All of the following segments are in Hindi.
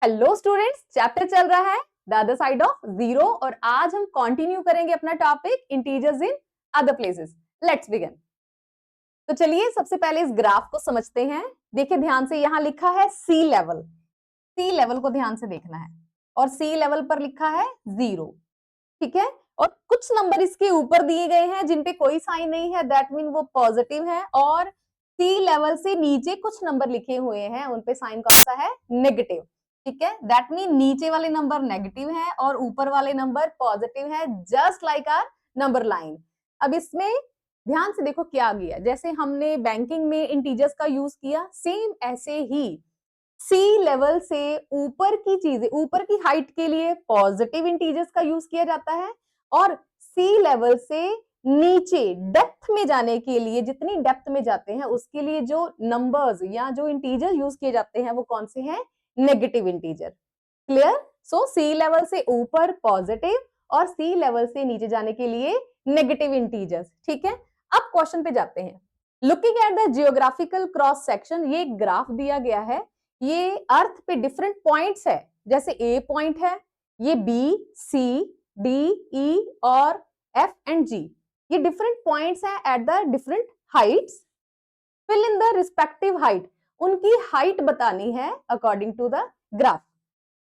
हेलो स्टूडेंट्स, चैप्टर चल रहा है the other side of zero और आज हम कंटिन्यू करेंगे अपना topic integers in other places. Let's begin. तो चलिए सबसे पहले इस ग्राफ को समझते हैं। देखिए ध्यान से, यहाँ लिखा है सी लेवल। सी लेवल को ध्यान से देखना है और सी लेवल पर लिखा है 0। ठीक है, और कुछ नंबर इसके ऊपर दिए गए हैं जिन पे कोई साइन नहीं है, दैट मीन वो पॉजिटिव है। और सी लेवल से नीचे कुछ नंबर लिखे हुए हैं, उन पे साइन कौन सा है? नेगेटिव। ठीक है, दैट मीन नीचे वाले नंबर नेगेटिव है और ऊपर वाले नंबर पॉजिटिव है, just like our number line. अब इसमें ध्यान से देखो क्या गया, जैसे हमने बैंकिंग में इंटीजर्स का यूज किया, सेम ऐसे ही सी लेवल से ऊपर की चीजें, ऊपर की हाइट के लिए पॉजिटिव इंटीजर्स का यूज किया जाता है और सी लेवल से नीचे डेप्थ में जाने के लिए, जितनी डेप्थ में जाते हैं उसके लिए जो नंबर्स या जो इंटीजर यूज किए जाते हैं वो कौन से हैं? Negative integer. क्लियर? सो सी लेवल से ऊपर पॉजिटिव और सी लेवल से नीचे जाने के लिए नेगेटिव इंटीजर्स। ठीक है, अब क्वेश्चन पे जाते हैं। Looking at the geographical cross section, ये ग्राफ दिया गया है, ये अर्थ पे डिफरेंट पॉइंट्स है, जैसे ए पॉइंट है, ये बी, सी, डी, ई और एफ एंड जी, ये डिफरेंट पॉइंट्स हैं at the different heights. Fill in the respective height, उनकी हाइट बतानी है अकॉर्डिंग टू द ग्राफ।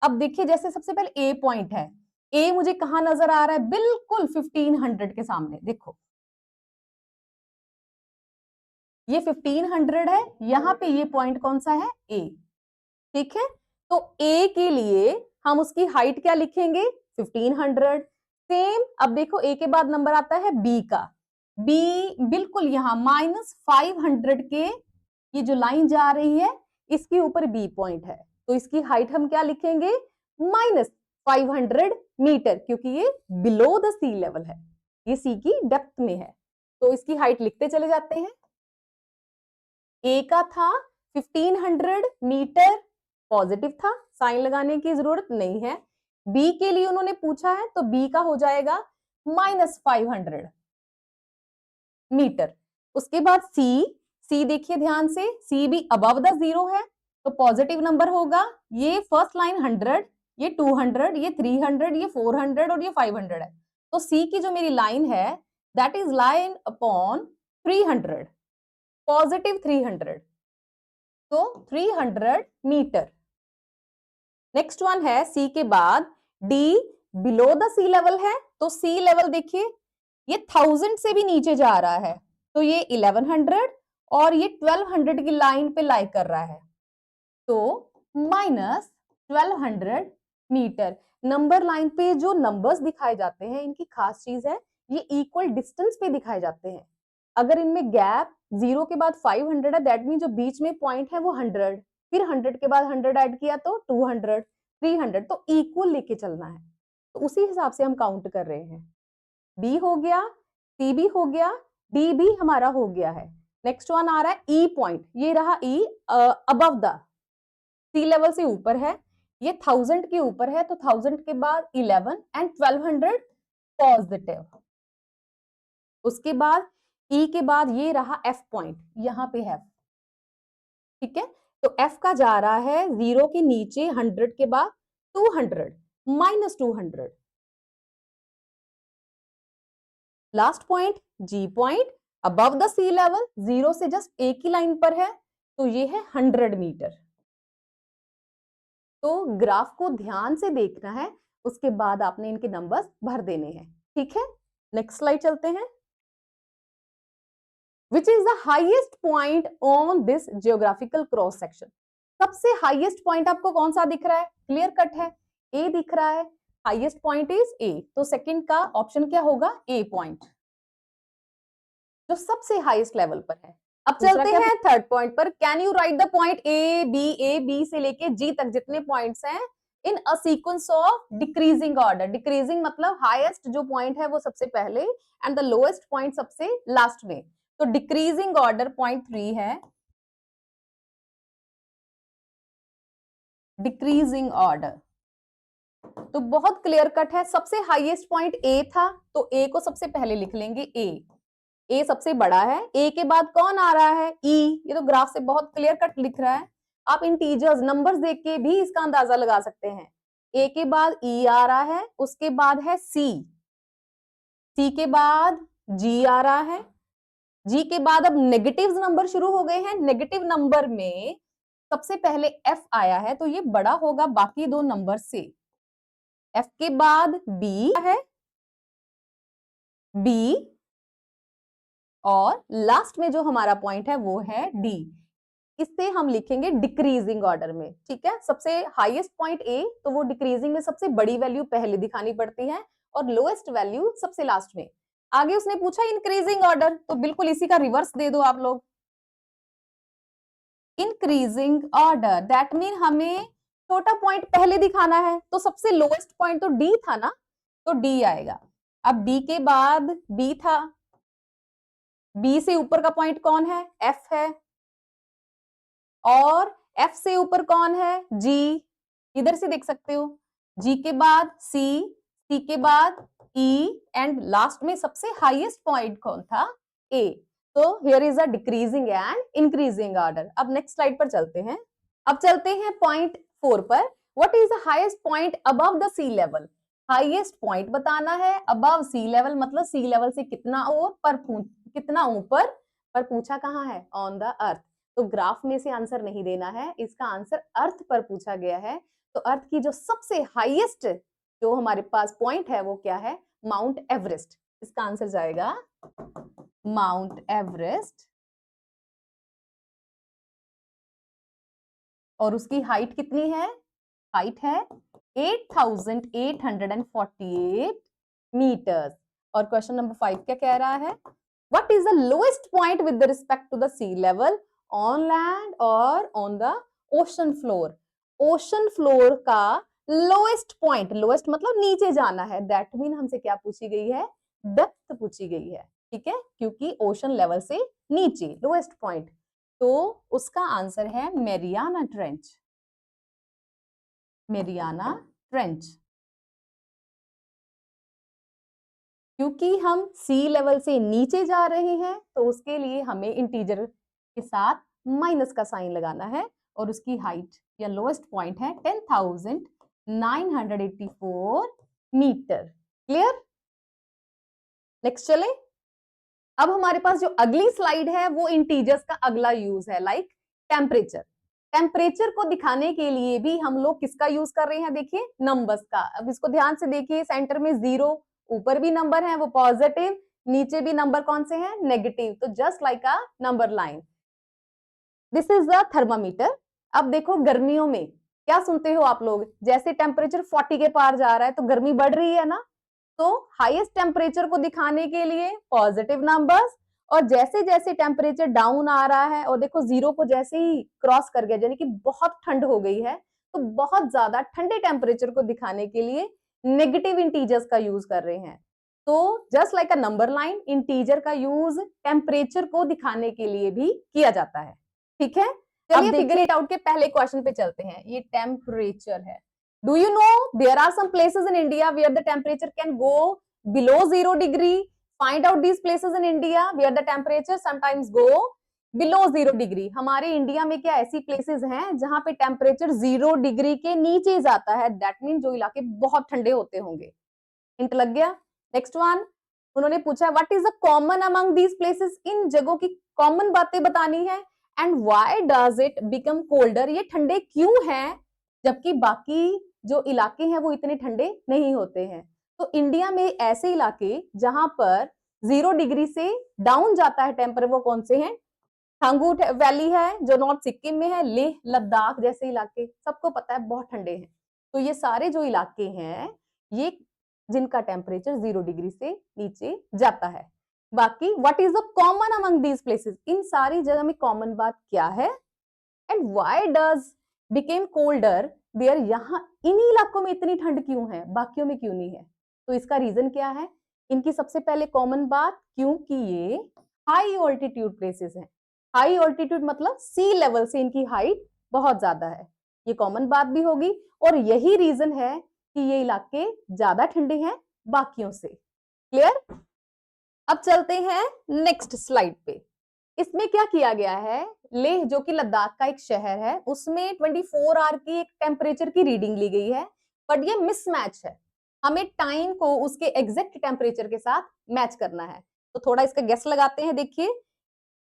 अब देखिए, जैसे सबसे पहले ए पॉइंट है, ए मुझे कहां नजर आ रहा है? बिल्कुल 1500 के सामने। देखो ये 1500 है, यहां पे ये पॉइंट कौन सा है? ए। ठीक है, तो ए के लिए हम उसकी हाइट क्या लिखेंगे? 1500। सेम, अब देखो ए के बाद नंबर आता है बी का, बी बिल्कुल यहां -500 के, ये जो लाइन जा रही है इसके ऊपर बी पॉइंट है, तो इसकी हाइट हम क्या लिखेंगे? -500 मीटर, क्योंकि ये बिलो द सी लेवल है, ये सी की डेप्थ में है, तो इसकी हाइट लिखते चले जाते हैं। ए का था 1500 मीटर, पॉजिटिव था, साइन लगाने की जरूरत नहीं है। बी के लिए उन्होंने पूछा है तो बी का हो जाएगा -500 मीटर। उसके बाद सी, सी देखिए ध्यान से, सी भी अबव द जीरो है तो पॉजिटिव नंबर होगा। ये फर्स्ट लाइन 100, ये 200, ये 300, ये 400 और ये 500 है, तो सी की जो मेरी लाइन है that is line upon 300, positive 300, तो 300 मीटर। नेक्स्ट वन है सी के बाद D, below the sea level है, तो सी लेवल देखिए ये 1000 से भी नीचे जा रहा है, तो ये 1100 और ये 1200 की लाइन पे लाई कर रहा है, तो -1200 मीटर। नंबर लाइन पे जो नंबर्स दिखाए जाते हैं इनकी खास चीज है, ये इक्वल डिस्टेंस पे दिखाए जाते हैं। अगर इनमें गैप 0 के बाद 500 है, दैट मीन जो बीच में पॉइंट है वो 100, फिर 100 के बाद 100 ऐड किया तो 200, 300, तो इक्वल लेके चलना है, तो उसी हिसाब से हम काउंट कर रहे हैं। बी हो गया, सी भी हो गया, डी भी हमारा हो गया है। नेक्स्ट वन आ रहा है ई पॉइंट, ये रहा ई, अबव द सी लेवल से ऊपर है, ये 1000 के ऊपर है, तो 1000 के बाद 11 एंड 1200 पॉजिटिव। उसके बाद ई के बाद ये रहा एफ पॉइंट, यहां पे है। ठीक है, तो एफ का जा रहा है 0 के नीचे 100 के बाद 200, -200। Last point G point, above the sea level, 0 से जस्ट एक ही लाइन पर है, तो ये है 100 मीटर। तो ग्राफ को ध्यान से देखना है, उसके बाद आपने इनके नंबर्स भर देने हैं। ठीक है, नेक्स्ट स्लाइड चलते हैं। Which is the highest point on this geographical cross section? सबसे हाईएस्ट पॉइंट आपको कौन सा दिख रहा है? क्लियर कट है, ए दिख रहा है, हाईएस्ट पॉइंट इज ए, तो सेकंड का ऑप्शन क्या होगा? ए पॉइंट, जो सबसे हाईएस्ट लेवल पर है। अब चलते हैं थर्ड पॉइंट पर। Can you write the point A B से लेके जी तक जितने पॉइंट्स हैं in a sequence of decreasing order? Decreasing मतलब हाईएस्ट जो पॉइंट है वो सबसे पहले एंड द लोएस्ट पॉइंट सबसे लास्ट में, तो डिक्रीजिंग ऑर्डर पॉइंट 3 है, डिक्रीजिंग ऑर्डर। तो बहुत क्लियर कट है, सबसे हाईएस्ट पॉइंट ए था तो ए को सबसे पहले लिख लेंगे, ए सबसे बड़ा है। ए के बाद कौन आ रहा है? ई, ये तो ग्राफ से बहुत क्लियर कट लिख रहा है, आप इंटीजर्स नंबर्स देख के भी इसका अंदाजा लगा सकते हैं। ए के बाद ई आ रहा है, उसके बाद है सी, सी के बाद जी आ रहा है, जी के बाद अब नेगेटिव नंबर शुरू हो गए हैं। नेगेटिव नंबर में सबसे पहले एफ आया है, तो ये बड़ा होगा बाकी दो नंबर से। एफ के बाद बी है, बी, और लास्ट में जो हमारा पॉइंट है वो है डी। इससे हम लिखेंगे डिक्रीजिंग ऑर्डर में, ठीक है। सबसे हाईएस्ट पॉइंट ए, तो वो डिक्रीजिंग में सबसे बड़ी वैल्यू पहले दिखानी पड़ती है और लोएस्ट वैल्यू सबसे लास्ट में। आगे उसने पूछा इंक्रीजिंग ऑर्डर, तो बिल्कुल इसी का रिवर्स दे दो आप लोग। इंक्रीजिंग ऑर्डर दैट मीन हमें छोटा पॉइंट पहले दिखाना है, तो सबसे लोएस्ट पॉइंट तो डी था ना, तो डी आएगा। अब डी के बाद बी था, बी से ऊपर का पॉइंट कौन है? एफ है, और एफ से ऊपर कौन है? जी, इधर से देख सकते हो। जी के बाद सी, सी के बाद ई, एंड लास्ट में सबसे हाईएस्ट पॉइंट कौन था? ए। तो here is a decreasing and increasing order. अब नेक्स्ट स्लाइड पर चलते हैं। अब चलते हैं पॉइंट 4 पर। What is the highest point above the sea level? Highest point बताना है अबव सी लेवल, मतलब सी लेवल से कितना और पर कितना ऊपर, पर पूछा कहाँ है? On the earth. तो ग्राफ में से आंसर नहीं देना है, इसका आंसर अर्थ पर पूछा गया है। तो अर्थ की जो सबसे हाईएस्ट जो हमारे पास पॉइंट है वो क्या है? Mount Everest. इसका आंसर जाएगा माउंट एवरेस्ट। और उसकी हाइट कितनी है? हाइट है 8,848 मीटर्स। और क्वेश्चन नंबर 5 क्या कह रहा है? What is the lowest point with respect to the sea level on land और on the ocean floor? Ocean floor का लोएस्ट पॉइंट, लोएस्ट मतलब नीचे जाना है, दैट मीन हमसे क्या पूछी गई है? डेप्थ पूछी गई है, ठीक है, क्योंकि ओशन लेवल से नीचे लोएस्ट पॉइंट। तो उसका आंसर है मैरियाना ट्रेंच। Mariana trench. क्योंकि हम सी लेवल से नीचे जा रहे हैं, तो उसके लिए हमें इंटीजर के साथ माइनस का साइन लगाना है, और उसकी हाइट या लोएस्ट पॉइंट है 10,984 मीटर। क्लियर? नेक्स्ट चले। अब हमारे पास जो अगली स्लाइड है वो इंटीजर्स का अगला यूज है, लाइक टेम्परेचर। टेम्परेचर को दिखाने के लिए भी हम लोग किसका यूज कर रहे हैं? देखिए, नंबर्स का। अब इसको ध्यान से देखिए, सेंटर में 0, ऊपर भी नंबर है वो पॉजिटिव, नीचे भी नंबर कौन से हैं? नेगेटिव। तो just like a number line. This is the thermometer. अब देखो गर्मियों में क्या सुनते हो आप लोग? जैसे टेम्परेचर 40 के पार जा रहा है तो गर्मी बढ़ रही है ना, तो हाईएस्ट टेम्परेचर को दिखाने के लिए पॉजिटिव नंबर्स, और जैसे जैसे टेम्परेचर डाउन आ रहा है, और देखो 0 को जैसे ही क्रॉस कर गया, यानी कि बहुत ठंड हो गई है, तो बहुत ज्यादा ठंडे टेम्परेचर को दिखाने के लिए नेगेटिव इंटीजर्स का यूज कर रहे हैं। तो just like a number line, integer का यूज टेम्परेचर को दिखाने के लिए भी किया जाता है, ठीक है। चलिए फिगर इट आउट के पहले क्वेश्चन पे चलते हैं। ये टेम्परेचर है। Do you know there are some places in India where the temperature can go below 0 degree? Find out these places in India where the temperature sometimes go below 0 degree. हमारे इंडिया में क्या ऐसी प्लेसेस हैं जहां पे टेम्परेचर 0 डिग्री के नीचे जाता है? दैट मीन जो इलाके बहुत ठंडे होते होंगे। हिंट लग गया। नेक्स्ट वन, उन्होंने पूछा what is the common among these places? इन जगहों की कॉमन बातें बतानी है। And why does it become colder? ये ठंडे क्यों हैं जबकि बाकी जो इलाके हैं वो इतने ठंडे नहीं होते हैं? तो इंडिया में ऐसे इलाके जहां पर 0 डिग्री से डाउन जाता है टेम्परेचर, वो कौन से हैं? थांगू वैली है जो नॉर्थ सिक्किम में है, लेह लद्दाख जैसे इलाके सबको पता है बहुत ठंडे हैं। तो ये सारे जो इलाके हैं ये जिनका टेम्परेचर 0 डिग्री से नीचे जाता है। बाकी what is the common among these places? इन सारी जगह में कॉमन बात क्या है? And why does became colder there? यहाँ इन्हीं इलाकों में इतनी ठंड क्यों है, बाकियों में क्यों नहीं है? तो इसका रीजन क्या है? इनकी सबसे पहले कॉमन बात, क्योंकि ये हाई ऑल्टीट्यूड प्लेसेस हैं। हाई ऑल्टीट्यूड मतलब सी लेवल से इनकी हाइट बहुत ज्यादा है, ये कॉमन बात भी होगी। और यही रीजन है कि ये इलाके ज्यादा ठंडे हैं बाकियों से। क्लियर? अब चलते हैं नेक्स्ट स्लाइड पे। इसमें क्या किया गया है? लेह जो कि लद्दाख का एक शहर है, उसमें 24 आवर की एक टेम्परेचर की रीडिंग ली गई है, बट ये मिसमैच है। हमें टाइम को उसके एग्जैक्ट टेम्परेचर के साथ मैच करना है। तो थोड़ा इसका गेस लगाते हैं। देखिए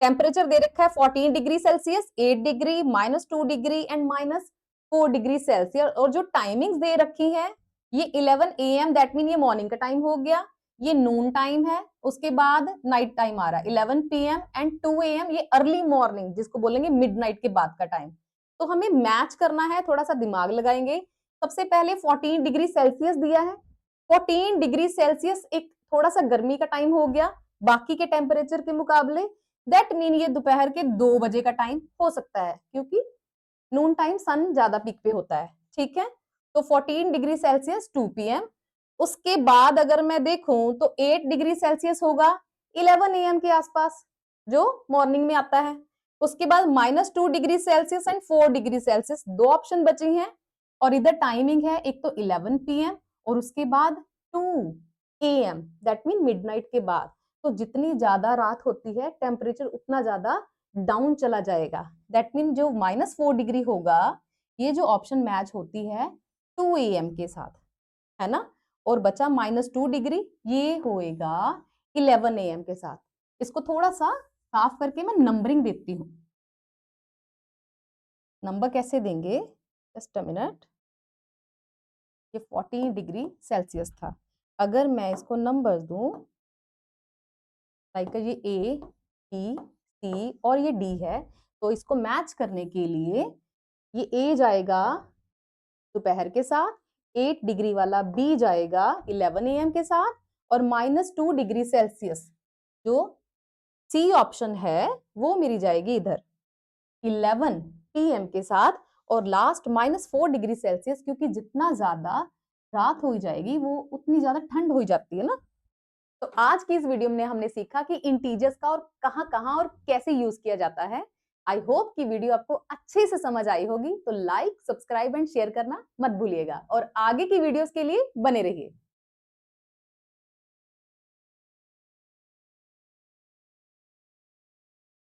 टेम्परेचर दे रखा है 14 degree Celsius, 8 degree, -2 degree and -4 degree Celsius, और जो टाइमिंग्स दे रखी है ये 11 AM, दैट मीन ये मॉर्निंग का टाइम हो गया, ये नून टाइम है, उसके बाद नाइट टाइम आ रहा है 11 PM एंड 2 AM, ये अर्ली मॉर्निंग जिसको बोलेंगे मिडनाइट के बाद का टाइम। तो हमें मैच करना है, थोड़ा सा दिमाग लगाएंगे। सबसे पहले 14 डिग्री सेल्सियस दिया है, 14 डिग्री सेल्सियस एक थोड़ा सा गर्मी का टाइम हो गया बाकी के टेम्परेचर के मुकाबले, दैट मीन ये दोपहर के 2 बजे का टाइम हो सकता है, क्योंकि नून टाइम सन ज्यादा पीक पे होता है। ठीक है, तो 14 डिग्री सेल्सियस 2 PM। उसके बाद अगर मैं देखूं तो 8 डिग्री सेल्सियस होगा 11 AM के आसपास, जो मॉर्निंग में आता है। उसके बाद -2 degree Celsius and 4 degree Celsius, दो ऑप्शन बची हैं, और इधर टाइमिंग है एक तो 11 PM और उसके बाद 2 AM, दैट मीन मिडनाइट के बाद। तो जितनी ज्यादा रात होती है टेम्परेचर उतना ज्यादा डाउन चला जाएगा, दैट मीन जो -4 डिग्री होगा, ये जो ऑप्शन मैच होती है 2 AM के साथ, है ना। और बचा -2 डिग्री, ये होएगा 11 AM के साथ। इसको थोड़ा सा साफ करके मैं नंबरिंग देती हूँ। नंबर कैसे देंगे, जस्ट अ मिनट। ये 14 डिग्री सेल्सियस था, अगर मैं इसको नंबर्स दूं, लाइक ये A, B, C और ये D है, तो इसको मैच करने के लिए ये A जाएगा दोपहर के साथ, 8 डिग्री वाला B जाएगा 11 AM के साथ, और -2 डिग्री सेल्सियस जो C ऑप्शन है वो मेरी जाएगी इधर 11 PM के साथ, और लास्ट -4 डिग्री सेल्सियस, क्योंकि जितना ज्यादा रात हो जाएगी वो उतनी ज्यादा ठंड हो जाती है ना। तो आज की इस वीडियो में हमने सीखा कि इंटीजर्स का और कहां और कैसे यूज किया जाता है। आई होप कि वीडियो आपको अच्छे से समझ आई होगी, तो लाइक, सब्सक्राइब एंड शेयर करना मत भूलिएगा, और आगे की वीडियोस के लिए बने रहिए।